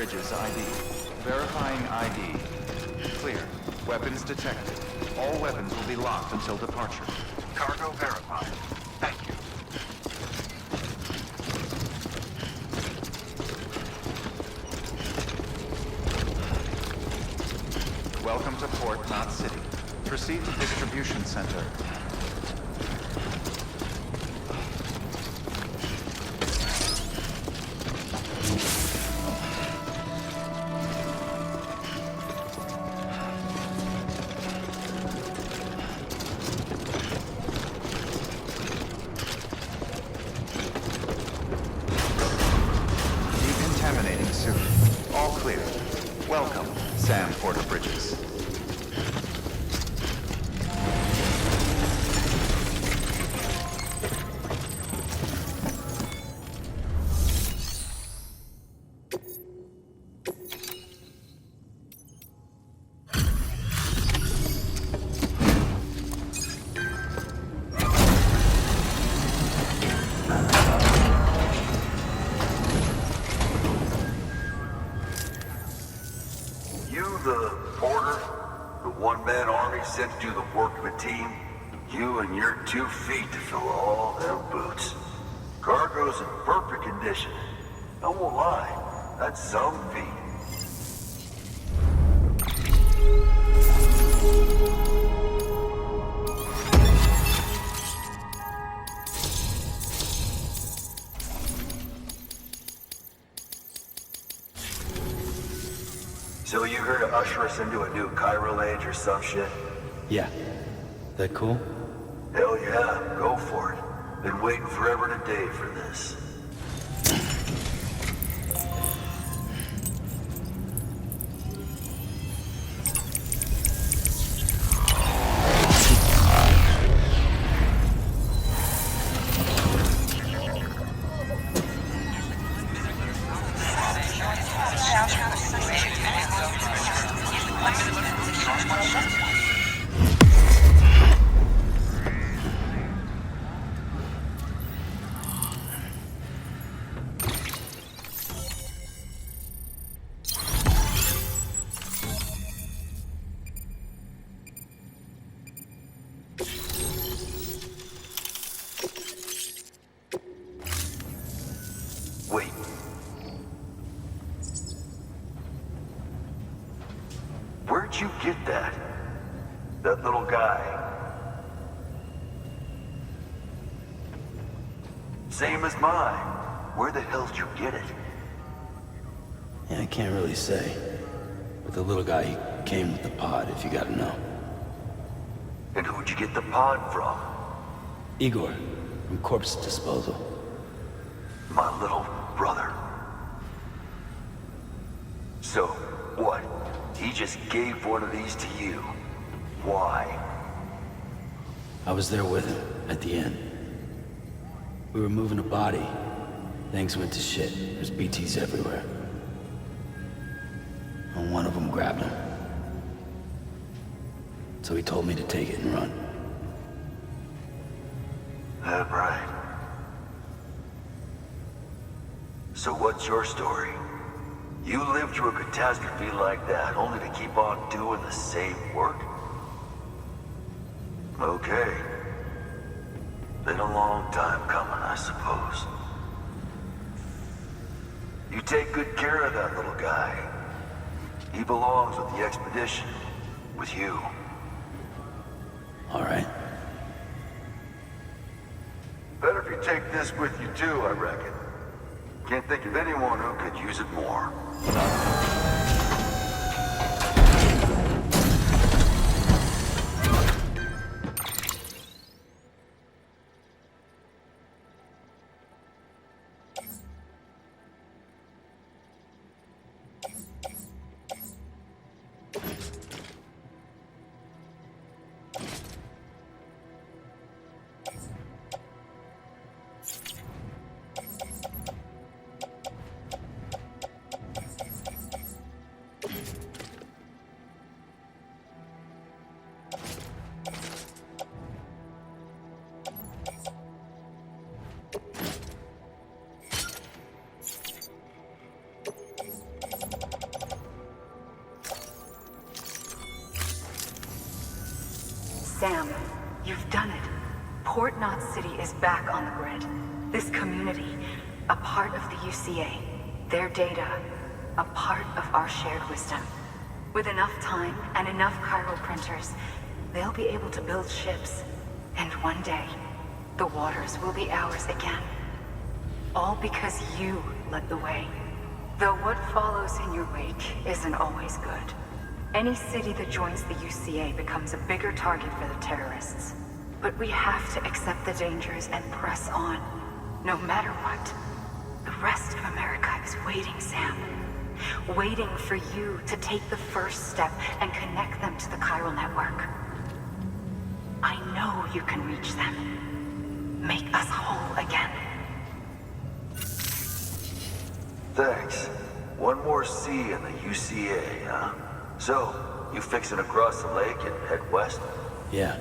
Bridges ID. Verifying ID. Clear. Weapons detected. All weapons will be locked until departure. Cargo verified. Thank you. Welcome to Port, not City. Proceed to Distribution Center. Decontaminating suit. All clear. Welcome, Sam Porter Bridges. The porter, the one-man army sent to do the work of a team, you and your 2 feet to fill all their boots. Cargo's in perfect condition. I won't lie, that's some feat. So you here to usher us into a new chiral age or some shit? Yeah. That cool? Hell yeah, go for it. Been waiting forever today for this. Wait. Where'd you get that? That little guy? Same as mine. Where the hell did you get it? Yeah, I can't really say. But the little guy, he came with the pod, if you gotta know. And who'd you get the pod from? Igor, from Corpse Disposal. My little brother. So, what? He just gave one of these to you. Why? I was there with him, at the end. We were moving a body. Things went to shit. There's BTs everywhere. And one of them grabbed him. So he told me to take it and run. That right. So what's your story? You lived through a catastrophe like that, only to keep on doing the same work? Okay. Been a long time coming, I suppose. You take good care of that little guy. He belongs with the expedition. With you. All right. Better if you take this with you too, I reckon. Can't think of anyone who could use it more. Sam, you've done it. Port Knot City is back on the grid. This community, a part of the UCA. Their data, a part of our shared wisdom. With enough time and enough chiral printers, they'll be able to build ships. And one day, the waters will be ours again. All because you led the way. Though what follows in your wake isn't always good. Any city that joins the UCA becomes a bigger target for the terrorists. But we have to accept the dangers and press on, no matter what. The rest of America is waiting, Sam. Waiting for you to take the first step and connect them to the chiral network. I know you can reach them. Make us whole again. Thanks. One more C in the UCA, huh? So, you fixing to cross the lake and head west? Yeah.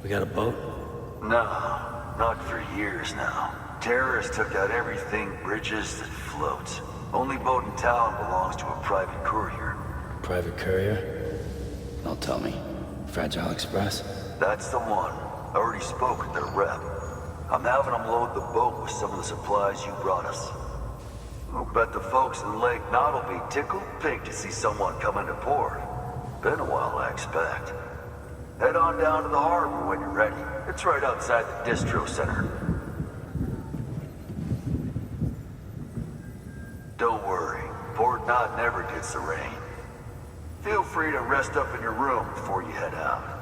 We got a boat? No, not for years now. Terrorists took out everything bridges that floats. Only boat in town belongs to a private courier. Private courier? Don't tell me. Fragile Express? That's the one. I already spoke with their rep. I'm having them load the boat with some of the supplies you brought us. I'll bet the folks in Lake Knot will be tickled pink to see someone come into port. Been a while, I expect. Head on down to the harbor when you're ready. It's right outside the distro center. Don't worry, Port Knot never gets the rain. Feel free to rest up in your room before you head out.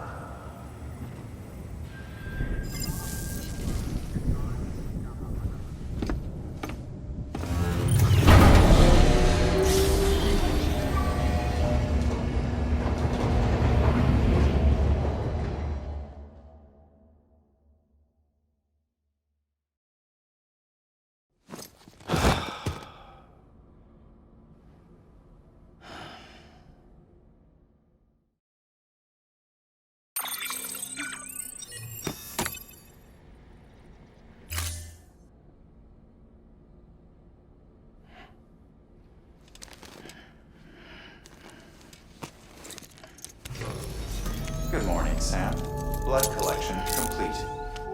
Good morning, Sam. Blood collection complete.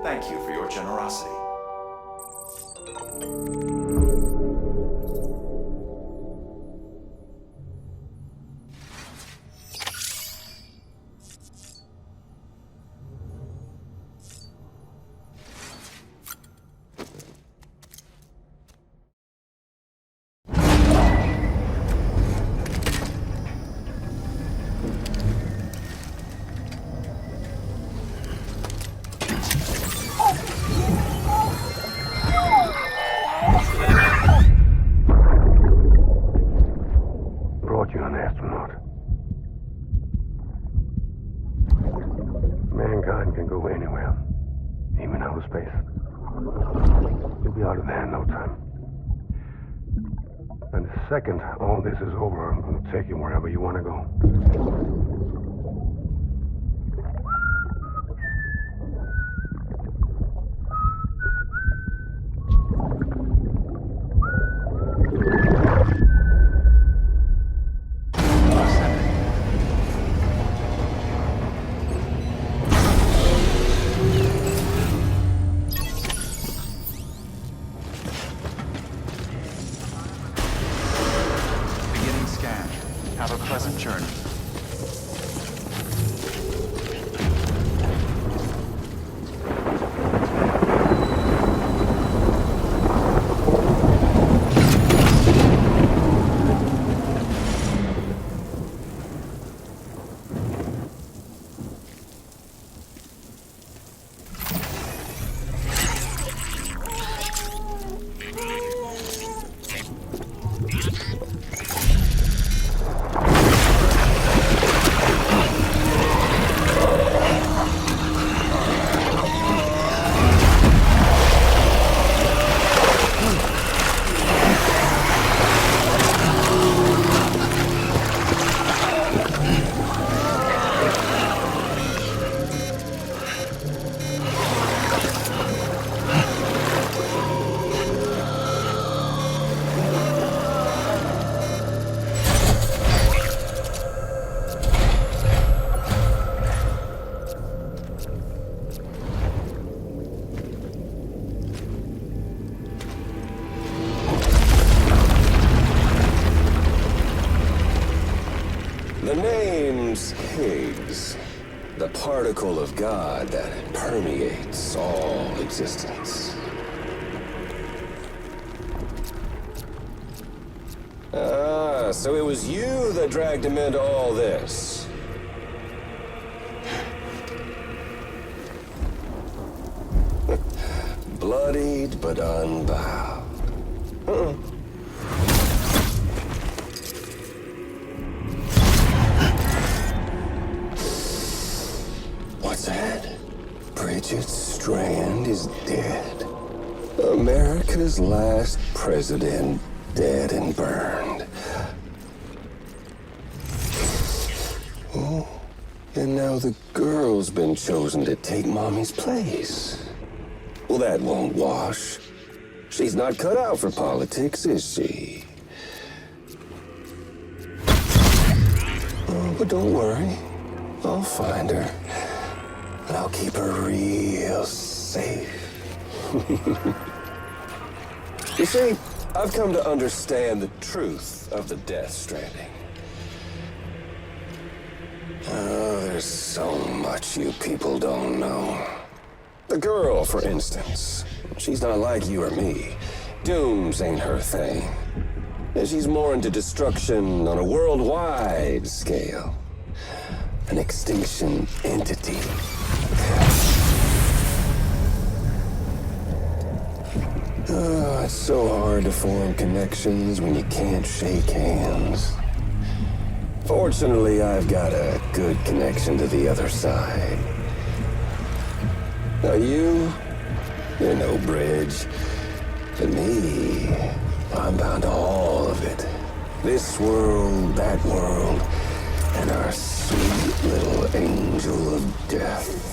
Thank you for your generosity. You're an astronaut. Mankind can go anywhere, even outer space. You'll be out of there in no time. And the second all this is over, I'm going to take you wherever you want to go. Have a pleasant journey. is the particle of God that permeates all existence. Ah, so it was you that dragged him into all this. Bloodied but unbowed. What's that? Bridget Strand is dead. America's last president dead and burned. Oh, and now the girl's been chosen to take Mommy's place. Well, that won't wash. She's not cut out for politics, is she? Oh, but don't worry. I'll find her. And I'll keep her real safe. You see, I've come to understand the truth of the Death Stranding. Oh, there's so much you people don't know. The girl, for instance, she's not like you or me. Dooms ain't her thing. And she's more into destruction on a worldwide scale. An extinction entity. Oh, it's so hard to form connections when you can't shake hands. Fortunately, I've got a good connection to the other side. Now you're no bridge. To me, I'm bound to all of it. This world, that world, and our sweet little angel of death.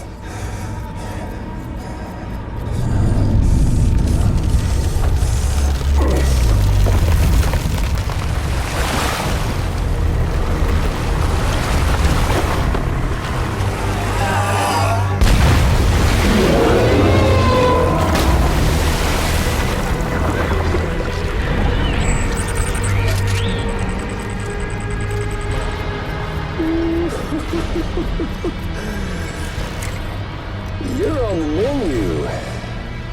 You're on the menu.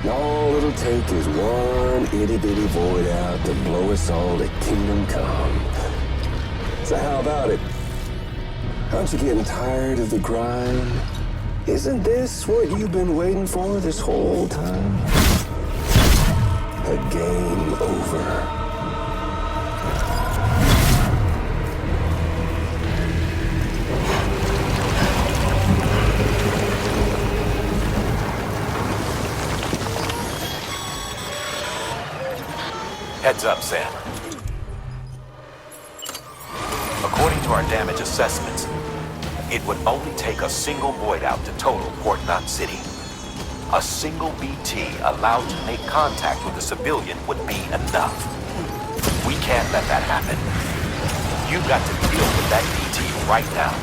All it'll take is one itty-bitty void out to blow us all to kingdom come. So how about it? Aren't you getting tired of the grind? Isn't this what you've been waiting for this whole time? A game over. Heads up, Sam. According to our damage assessments, it would only take a single void out to total Port Knot City. A single BT allowed to make contact with a civilian would be enough. We can't let that happen. You've got to deal with that BT right now.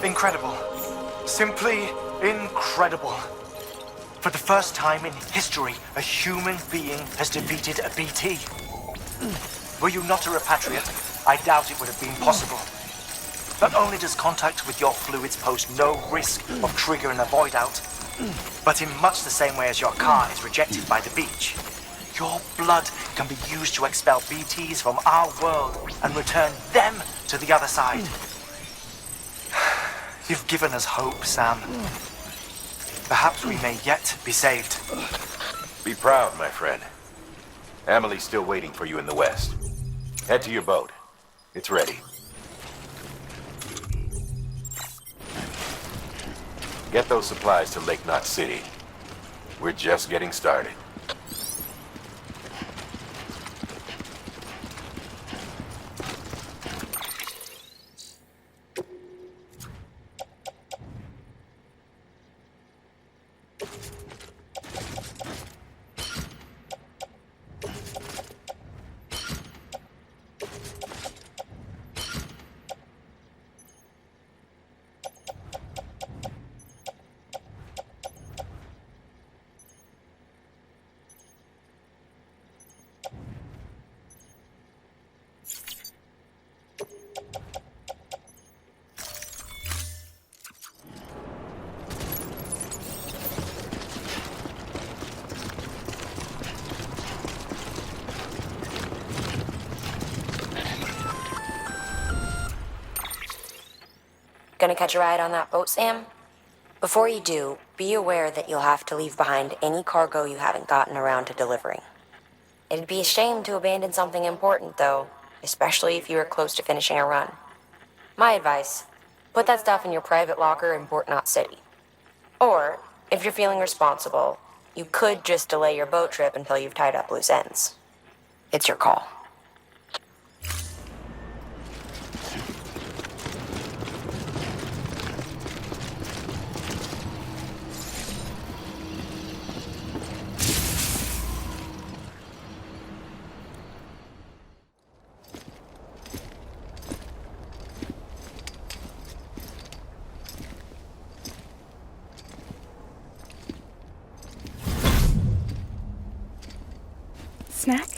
Incredible. Simply incredible. For the first time in history, a human being has defeated a BT. Were you not a repatriate, I doubt it would have been possible. Not only does contact with your fluids pose no risk of triggering a void out, but in much the same way as your car is rejected by the beach, your blood can be used to expel BTs from our world and return them to the other side. You've given us hope, Sam. Perhaps we may yet be saved. Be proud, my friend. Amelie's still waiting for you in the west. Head to your boat. It's ready. Get those supplies to Lake Knot City. We're just getting started. Gonna catch a ride on that boat, Sam? Before you do, be aware that you'll have to leave behind any cargo you haven't gotten around to delivering. It'd be a shame to abandon something important, though, especially if you are close to finishing a run. My advice, put that stuff in your private locker in Port Knot City. Or, if you're feeling responsible, you could just delay your boat trip until you've tied up loose ends. It's your call. Snack?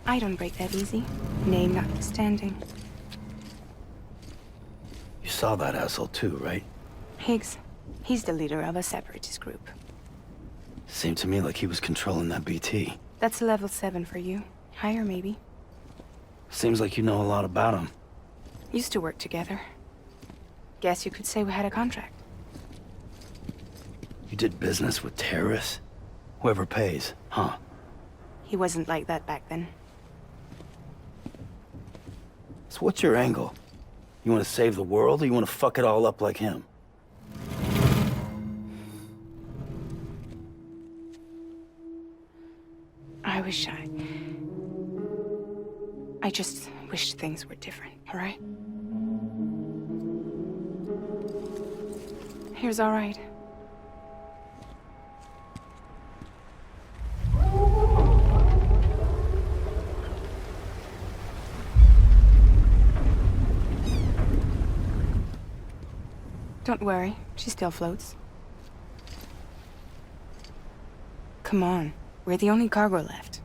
I don't break that easy, name notwithstanding. You saw that asshole too, right? Higgs, he's the leader of a separatist group. Seemed to me like he was controlling that BT. That's level 7 for you. Higher, maybe. Seems like you know a lot about him. Used to work together. Guess you could say we had a contract. You did business with terrorists? Whoever pays, huh? He wasn't like that back then. So what's your angle? You want to save the world, or you want to fuck it all up like him? I just wish things were different, all right? Here's all right. Don't worry, she still floats. Come on, we're the only cargo left.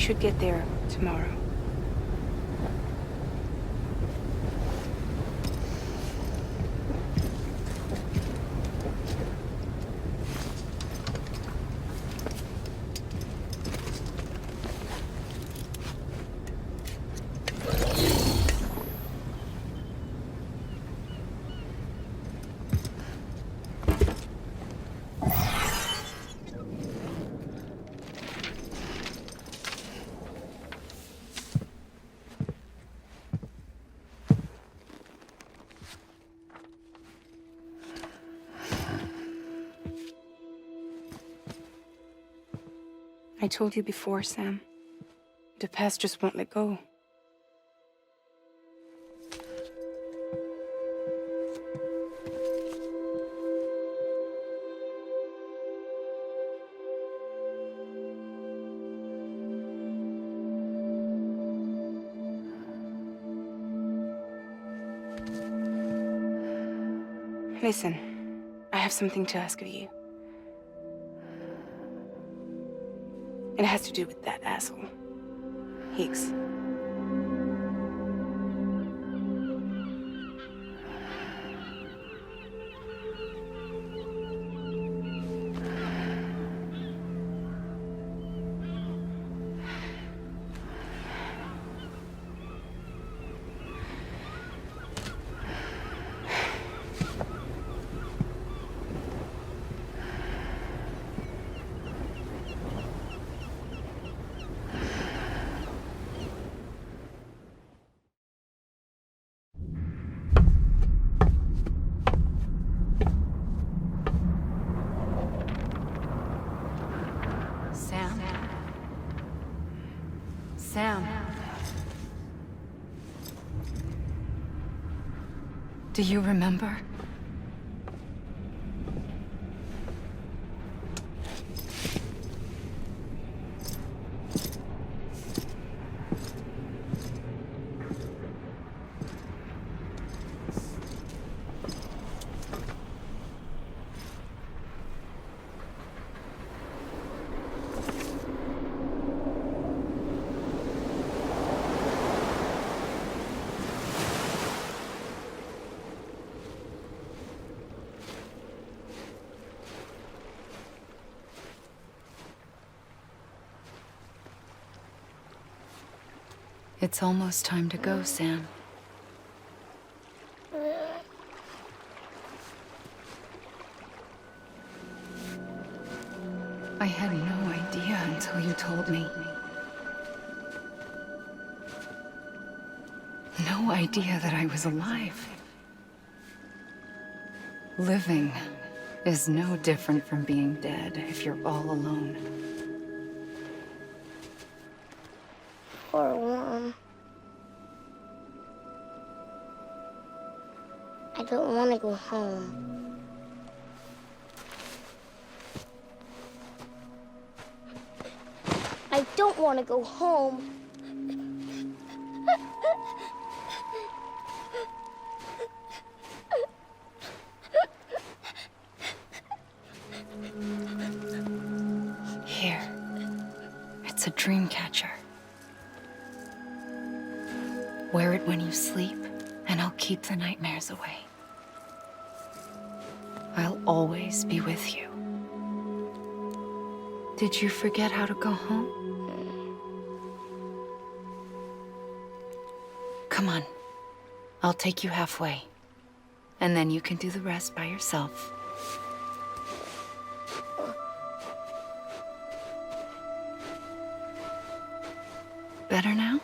should get there tomorrow. I told you before, Sam. The past just won't let go. Listen, I have something to ask of you. It has to do with that asshole, Higgs. Sam. Do you remember? It's almost time to go, Sam. I had no idea until you told me. No idea that I was alive. Living is no different from being dead if you're all alone. Poor Worm. I don't want to go home. I don't want to go home. Here. It's a dream catcher. Wear it when you sleep, and I'll keep the nightmares away. I'll always be with you. Did you forget how to go home? Come on. I'll take you halfway. And then you can do the rest by yourself. Better now?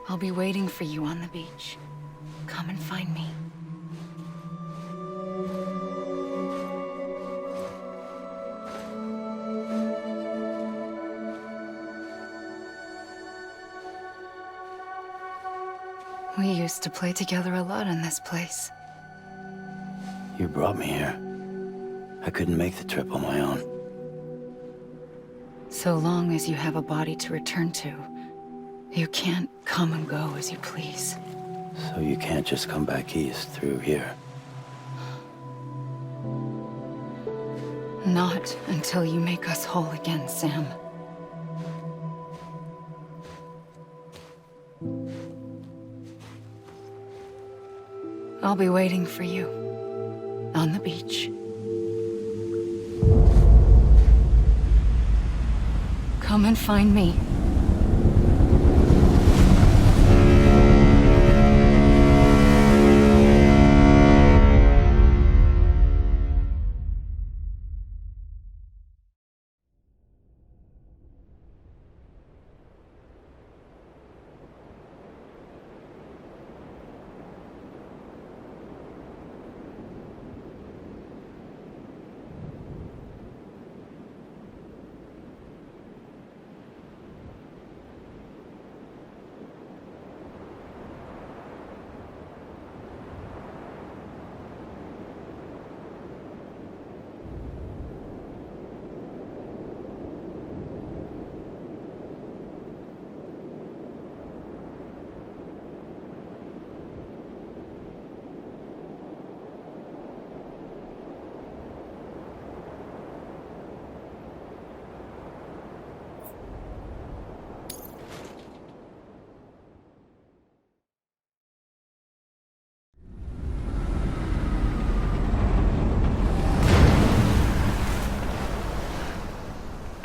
I'll be waiting for you on the beach. Come and find me. We used to play together a lot in this place. You brought me here. I couldn't make the trip on my own. So long as you have a body to return to, you can't come and go as you please. So you can't just come back east through here? Not until you make us whole again, Sam. I'll be waiting for you on the beach. Come and find me.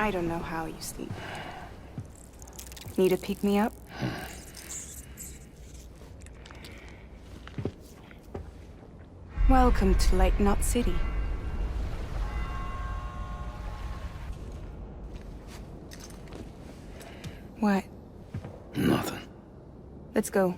I don't know how you sleep. Need to pick me up? Welcome to Lake Knot City. What? Nothing. Let's go.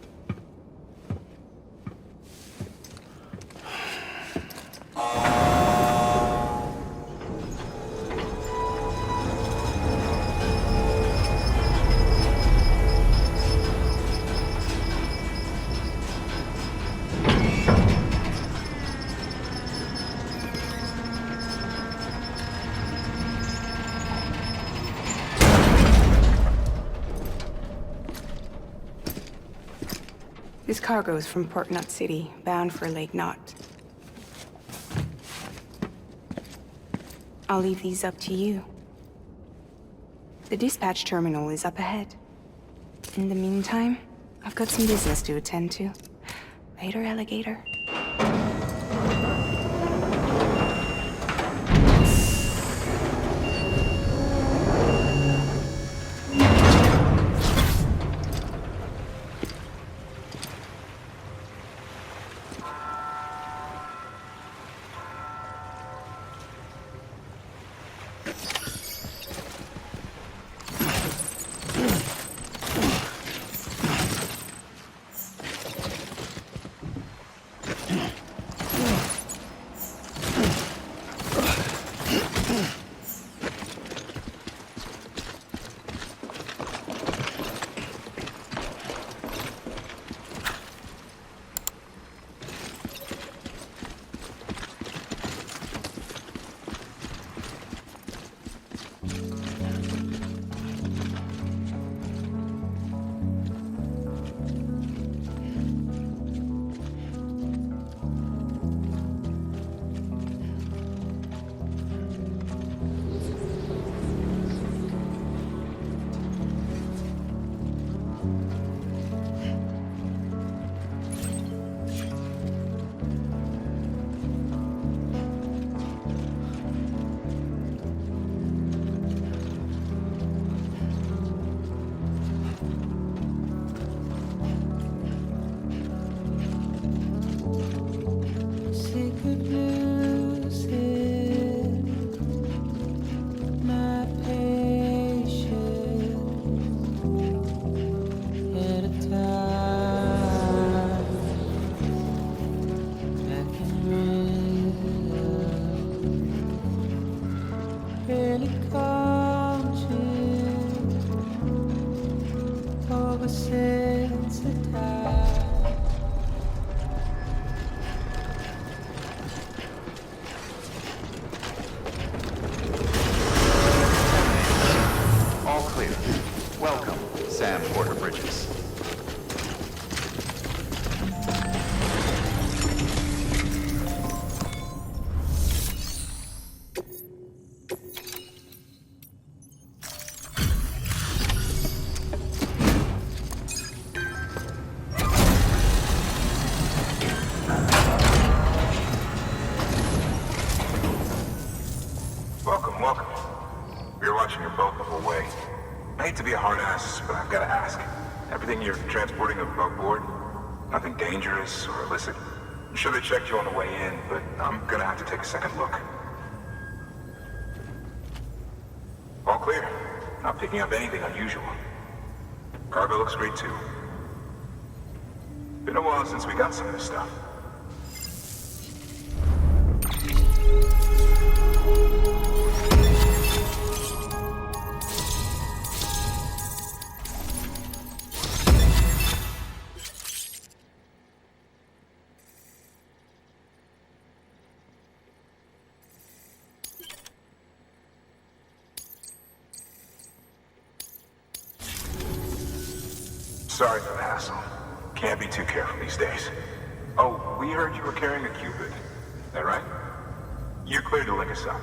This cargo is from Port Knot City, bound for Lake Knot. I'll leave these up to you. The dispatch terminal is up ahead. In the meantime, I've got some business to attend to. Later, alligator. All clear. Welcome, Sam Porter Bridges. Anything you're transporting above board? Nothing dangerous or illicit? I'm sure they checked you on the way in, but I'm gonna have to take a second look. All clear. Not picking up anything unusual. Cargo looks great too. Been a while since we got some of this stuff. Sorry for the hassle. Can't be too careful these days. Oh, we heard you were carrying a Cupid. That right? You're clear to link us up.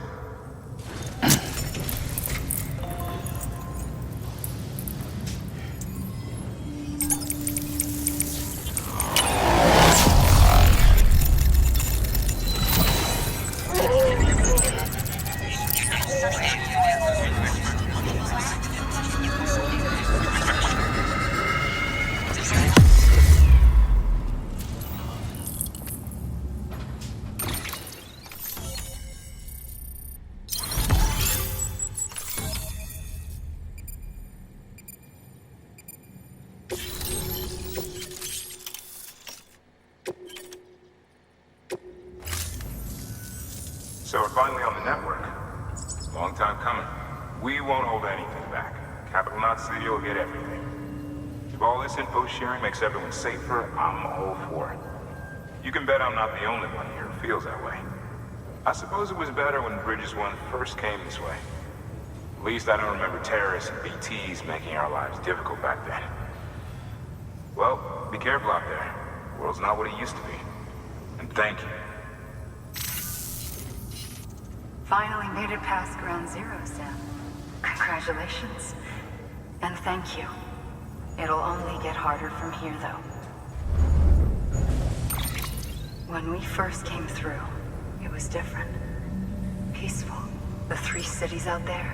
So we're finally on the network. Long time coming. We won't hold anything back. Capital Knot City will get everything. If all this info sharing makes everyone safer, I'm all for it. You can bet I'm not the only one here who feels that way. I suppose it was better when Bridges 1 first came this way. At least I don't remember terrorists and BTs making our lives difficult back then. Well, be careful out there. The world's not what it used to be. And thank you. Finally made it past ground zero, Sam. Congratulations. And thank you. It'll only get harder from here, though. When we first came through, it was different. Peaceful. The 3 cities out there,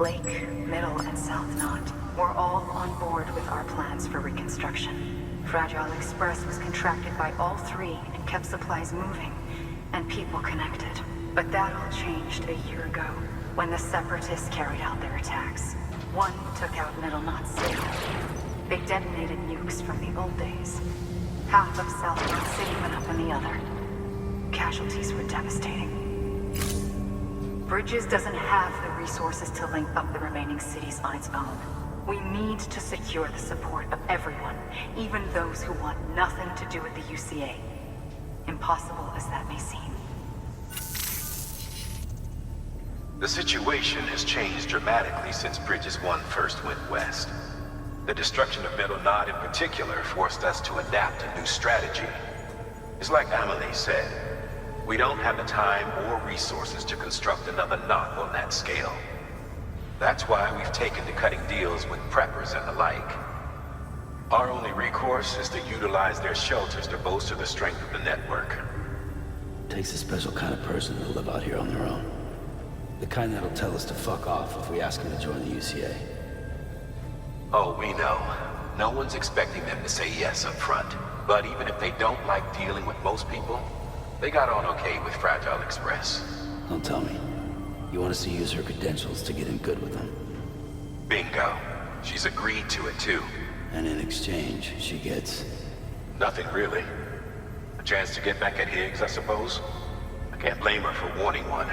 Lake, Middle, and South Knot, were all on board with our plans for reconstruction. Fragile Express was contracted by all 3 and kept supplies moving, and people connected. But that all changed a year ago, when the Separatists carried out their attacks. One took out Middle Knot City. They detonated nukes from the old days. Half of South Knot City went up in the other. Casualties were devastating. Bridges doesn't have the resources to link up the remaining cities on its own. We need to secure the support of everyone, even those who want nothing to do with the UCA. Impossible as that may seem. The situation has changed dramatically since Bridges 1 first went west. The destruction of Middle Knot in particular forced us to adapt a new strategy. It's like Amelie said, we don't have the time or resources to construct another knot on that scale. That's why we've taken to cutting deals with preppers and the like. Our only recourse is to utilize their shelters to bolster the strength of the network. Takes a special kind of person to live out here on their own. The kind that'll tell us to fuck off if we ask them to join the UCA. Oh, we know. No one's expecting them to say yes up front. But even if they don't like dealing with most people, they got on okay with Fragile Express. Don't tell me. You want us to use her credentials to get in good with them? Bingo. She's agreed to it too. And in exchange, she gets... Nothing really. A chance to get back at Higgs, I suppose? I can't blame her for wanting one.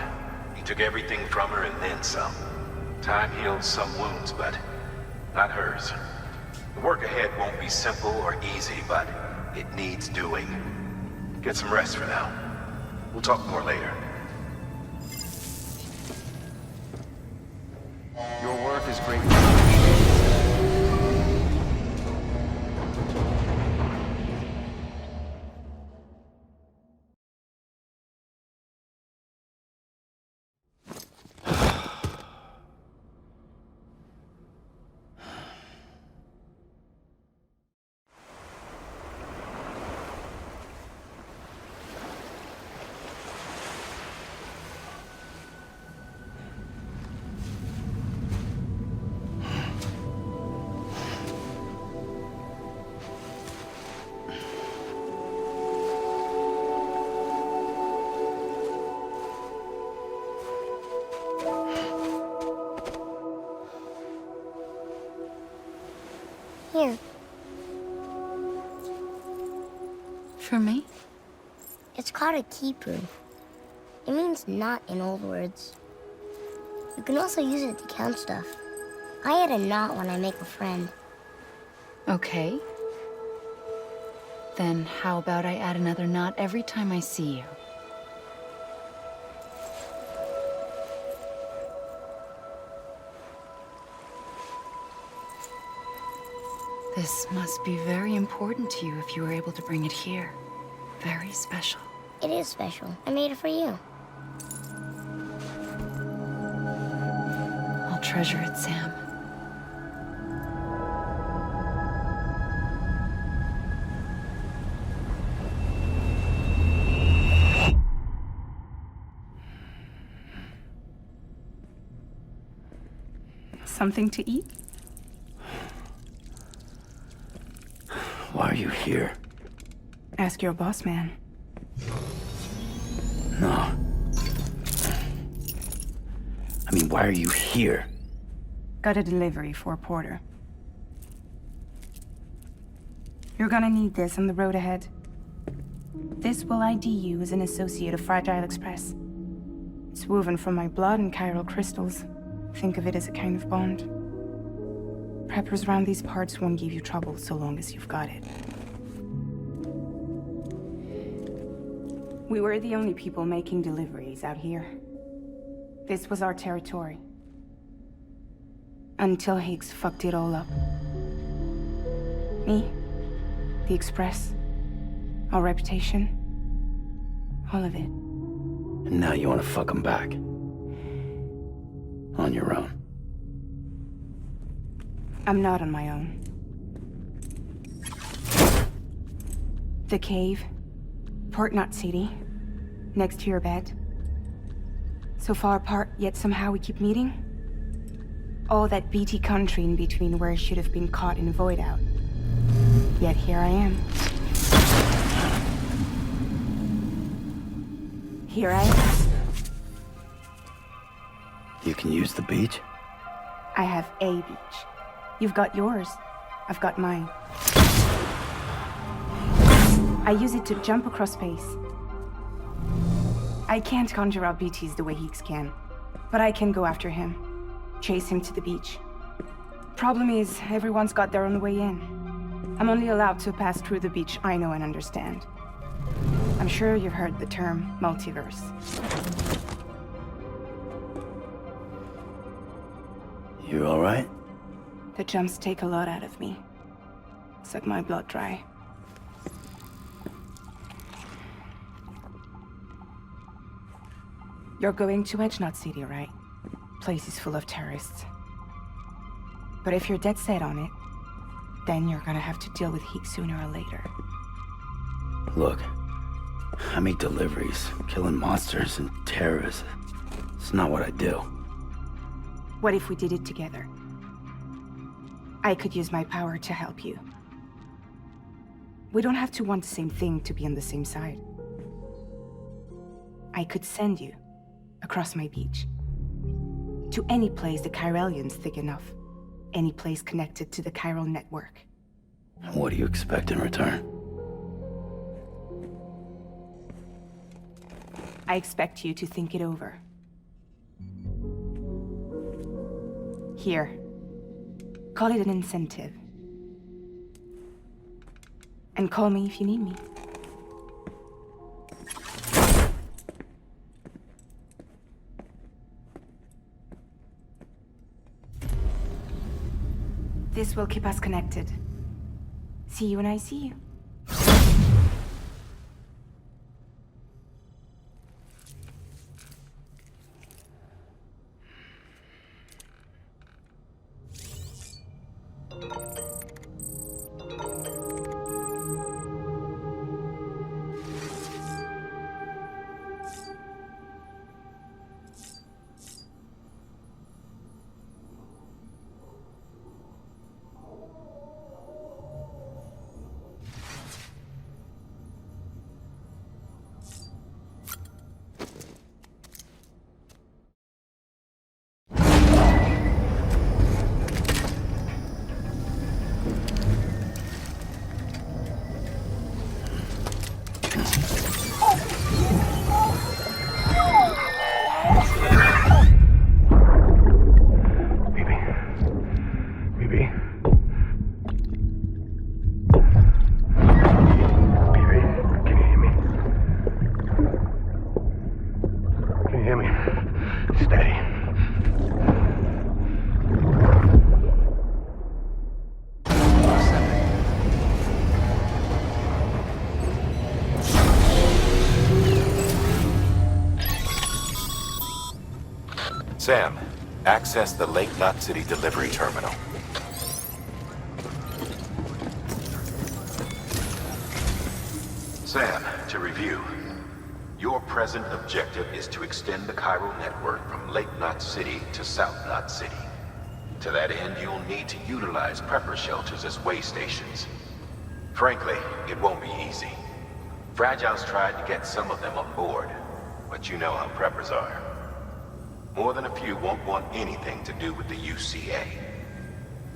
He took everything from her and then some. Time heals some wounds, but not hers. The work ahead won't be simple or easy, but it needs doing. Get some rest for now. We'll talk more later. Your work is great. for me? It's called a kipu. It means knot in old words. You can also use it to count stuff. I add a knot when I make a friend. Okay. Then how about I add another knot every time I see you? This must be very important to you if you were able to bring it here. Very special. It is special. I made it for you. I'll treasure it, Sam. Something to eat? Why are you here? Ask your boss man. No. I mean, why are you here? Got a delivery for Porter. You're gonna need this on the road ahead. This will ID you as an associate of Fragile Express. It's woven from my blood and chiral crystals. Think of it as a kind of bond. Preppers around these parts won't give you trouble so long as you've got it. We were the only people making deliveries out here. This was our territory. Until Higgs fucked it all up. Me, the Express, our reputation, all of it. And now you want to fuck him back. On your own. I'm not on my own. The cave, Port Knot City, next to your bed. So far apart, yet somehow we keep meeting. All that BT country in between where I should have been caught in a void out. Yet here I am. Here I am. You can use the beach? I have a beach. You've got yours. I've got mine. I use it to jump across space. I can't conjure up BTs the way Higgs can, but I can go after him. Chase him to the beach. Problem is, everyone's got their own way in. I'm only allowed to pass through the beach I know and understand. I'm sure you've heard the term multiverse. You all right? The jumps take a lot out of me. Suck my blood dry. You're going to Edge Knot City, right? Place is full of terrorists. But if you're dead set on it, then you're gonna have to deal with Higgs sooner or later. Look, I make deliveries, killing monsters and terrorists. It's not what I do. What if we did it together? I could use my power to help you. We don't have to want the same thing to be on the same side. I could send you across my beach. To any place the Chiralian's thick enough. Any place connected to the chiral network. What do you expect in return? I expect you to think it over. Here. Call it an incentive. And call me if you need me. This will keep us connected. See you when I see you. Sam, access the Lake Knot City delivery terminal. Sam, to review. Your present objective is to extend the chiral network from Lake Knot City to South Knot City. To that end, you'll need to utilize prepper shelters as way stations. Frankly, it won't be easy. Fragile's tried to get some of them on board, but you know how preppers are. More than a few won't want anything to do with the UCA.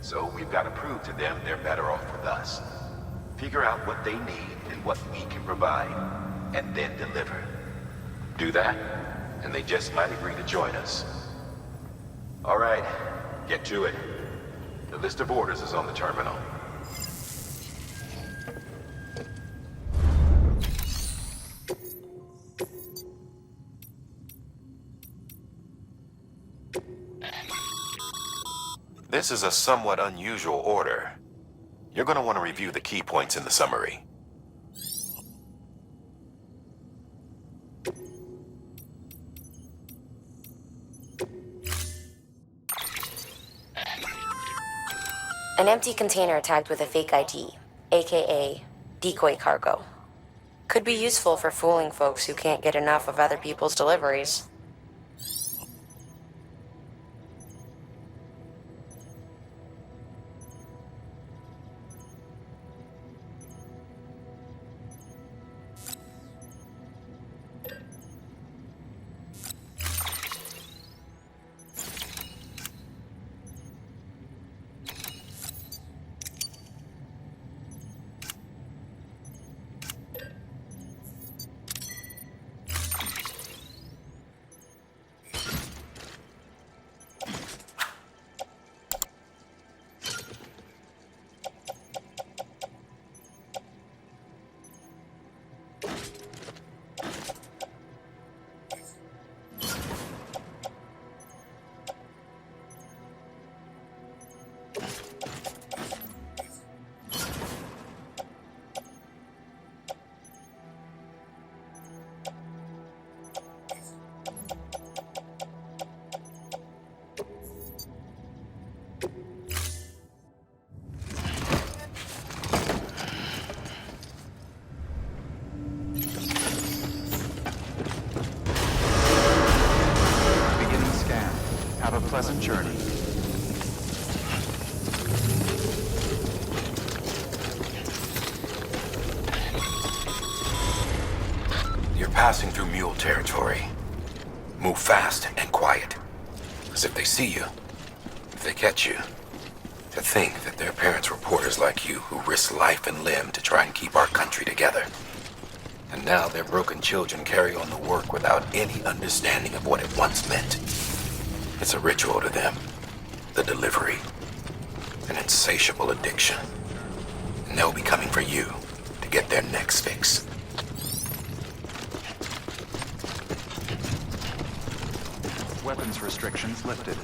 So we've got to prove to them they're better off with us. Figure out what they need and what we can provide, and then deliver. Do that, and they just might agree to join us. All right, get to it. The list of orders is on the terminal. This is a somewhat unusual order. You're going to want to review the key points in the summary. An empty container tagged with a fake ID, aka decoy cargo. Could be useful for fooling folks who can't get enough of other people's deliveries. Have a pleasant journey. You're passing through mule territory. Move fast and quiet. Because if they see you, if they catch you, to think that their parents were reporters like you who risked life and limb to try and keep our country together. And now their broken children carry on the work without any understanding of what it once meant. It's a ritual to them, the delivery, an insatiable addiction. And they'll be coming for you to get their next fix. Weapons restrictions lifted.